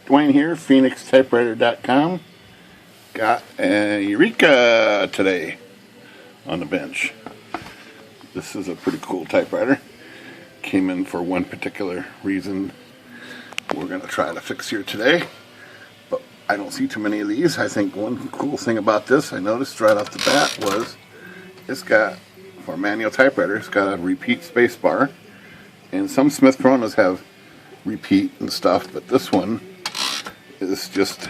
Dwayne here, PhoenixTypewriter.com. Got an Erika today on the bench. This is a pretty cool typewriter. Came in for one particular reason we're going to try to fix here today. But I don't see too many of these. I think one cool thing about this I noticed right off the bat was it's got, for a manual typewriter, it's got a repeat space bar. And some Smith Coronas have repeat and stuff, but this one is just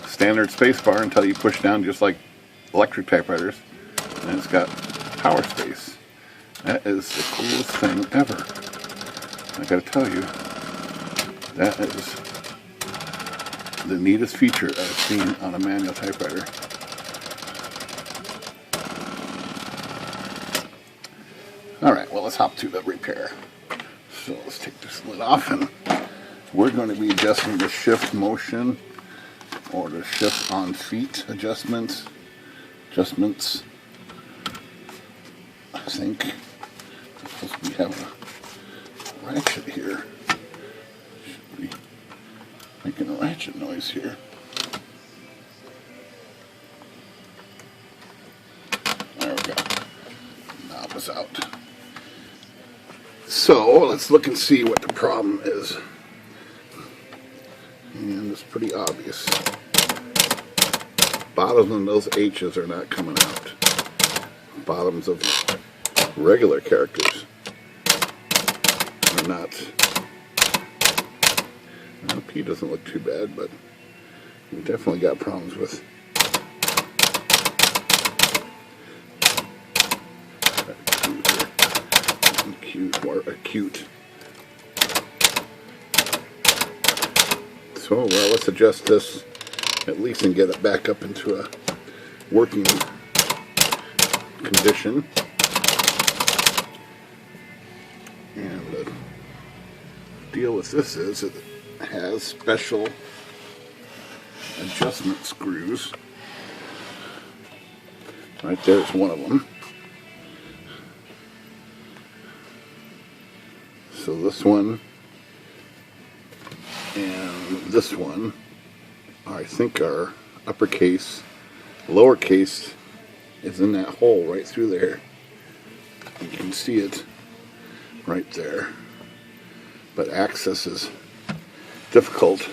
standard space bar until you push down, just like electric typewriters, and it's got power space. That is the coolest thing ever. I gotta tell you, that is the neatest feature I've seen on a manual typewriter. Alright, well, let's hop to the repair. So let's take this lid off, and we're going to be adjusting the shift motion or the shift on feet adjustments. I think we have a ratchet here. Should be making a ratchet noise here. There we go. Knob is out. So let's look and see what the problem is. And it's pretty obvious. Bottoms of those H's are not coming out. Bottoms of regular characters are not. Well, P doesn't look too bad, but we definitely got problems with acute. So, well, let's adjust this at least and get it back up into a working condition. And the deal with this is it has special adjustment screws. Right there's one of them. So this one and this one, I think, are uppercase. Lowercase is in that hole right through there. You can see it right there. But access is difficult.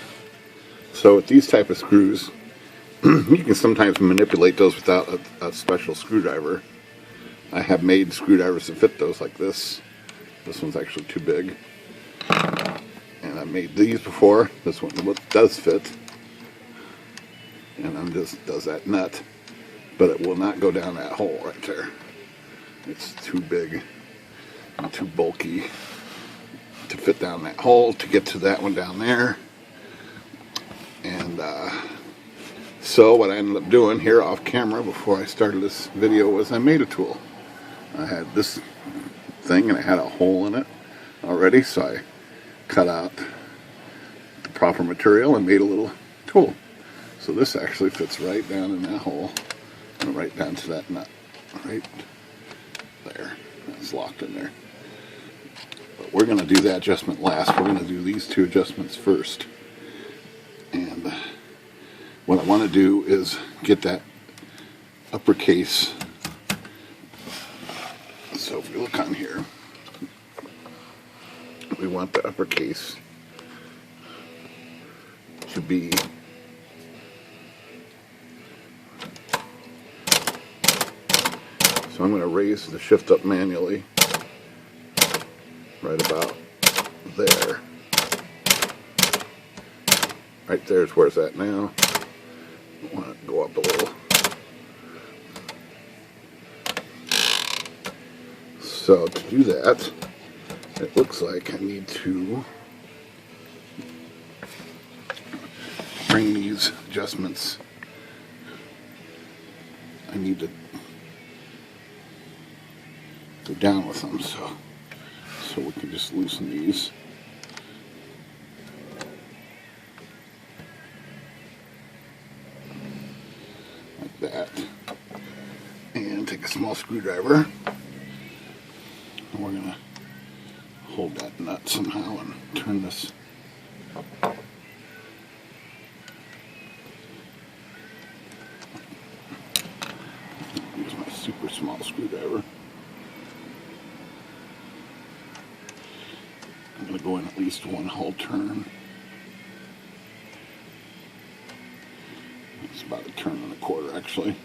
So with these type of screws, you can sometimes manipulate those without a special screwdriver. I have made screwdrivers to fit those like this. This one's actually too big. And I've made these before. This one does fit. And does that nut. But it will not go down that hole right there. It's too big and too bulky to fit down that hole to get to that one down there. And so what I ended up doing here off camera before I started this video was I made a tool. I had this thing and it had a hole in it already, so I cut out the proper material and made a little tool. So this actually fits right down in that hole and right down to that nut right there. That's locked in there. But we're going to do that adjustment last. We're going to do these two adjustments first. And what I want to do is get that uppercase. So if you look on here, we want the uppercase to be so I'm going to raise the shift up manually right about there. Right there's where it's at now. I want it to go up a little. So to do that, it looks like I need to bring these adjustments. I need to go down with them, so we can just loosen these. Like that. And take a small screwdriver. And we're going to hold that nut somehow and turn this small screwdriver. I'm going to go in at least one whole turn. It's about a turn and a quarter actually.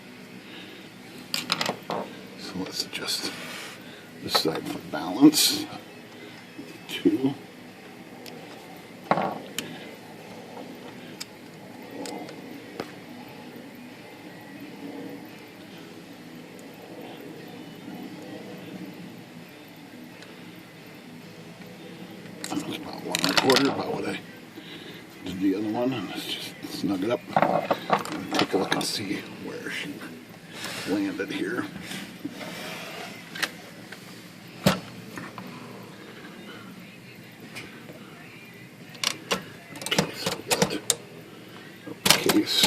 So let's adjust this side for balance. 2. That was about 1 1/4, about what I did the other one. And let's just snug it up and take a look and see where she landed here. Okay, so we got uppercase.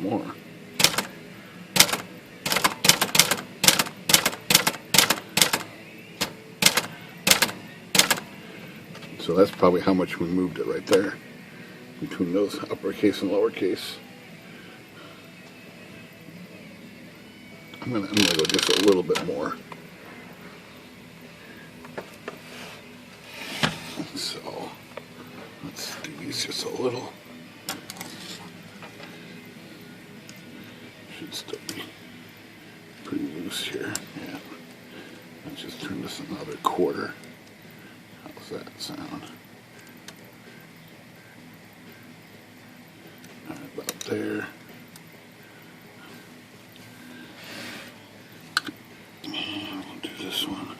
More. So that's probably how much we moved it right there between those uppercase and lowercase. I'm gonna go just a little bit more. So let's do these just a little. Should still be pretty loose here. Yeah. Let's just turn this another quarter. How's that sound? Right about there. And we'll do this one.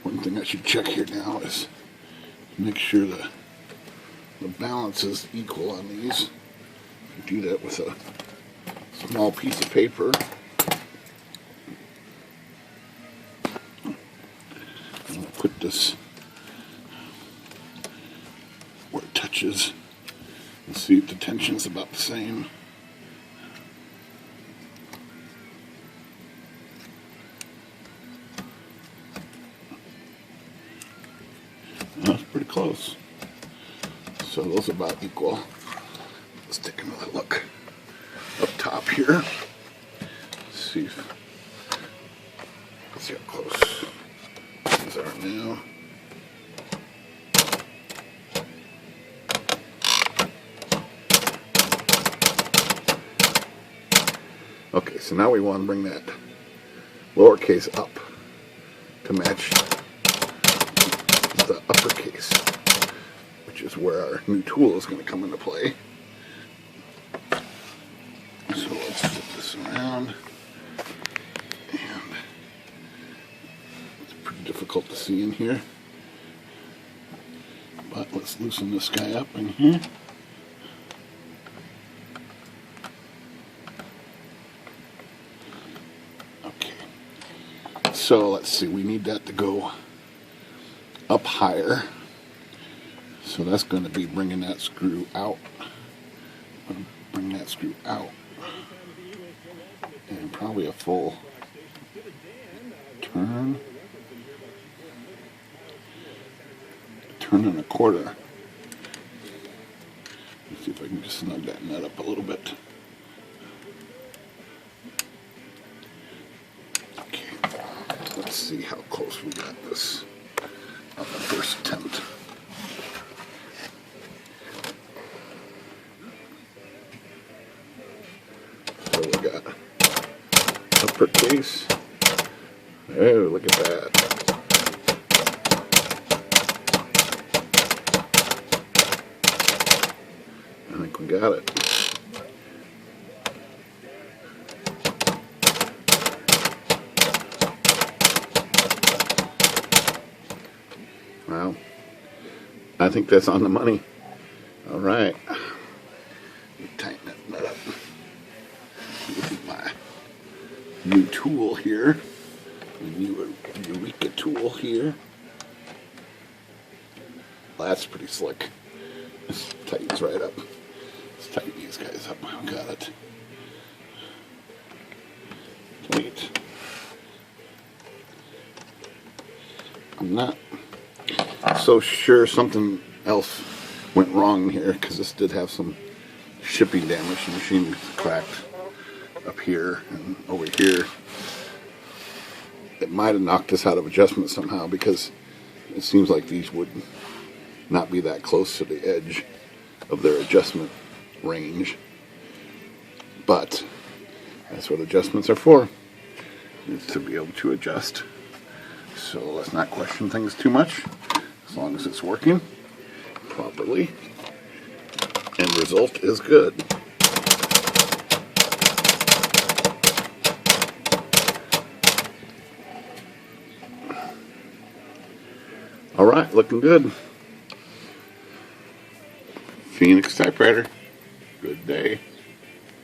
One thing I should check here now is make sure the balance is equal on these. You do that with a small piece of paper. I'm going to put this where it touches and see if the tension's about the same. That's pretty close. So those are about equal. Let's take another look up top here. Let's see how close these are now. Okay, so now we want to bring that lowercase up to match the uppercase, which is where our new tool is going to come into play. So let's flip this around, and it's pretty difficult to see in here, but let's loosen this guy up in here. Okay, so let's see, we need that to go up higher, so that's going to be bringing that screw out. I'm going to bring that screw out, and probably a full turn and a quarter. Let's see if I can just snug that nut up a little bit. Okay, let's see how close we got this on the first attempt. So we got uppercase. Oh, look at that. I think we got it. Wow. I think that's on the money. All right. Tighten that nut up. With my new tool here. The new Erika tool here. That's pretty slick. This tightens right up. Let's tighten these guys up. I got it. Wait. I'm not so sure something else went wrong here, because this did have some shipping damage. The machine was cracked up here and over here. It might have knocked this out of adjustment somehow, because it seems like these would not be that close to the edge of their adjustment range. But that's what adjustments are for, is to be able to adjust. So let's not question things too much, as long as it's working properly. End result is good. All right, looking good. Phoenix Typewriter. Good day.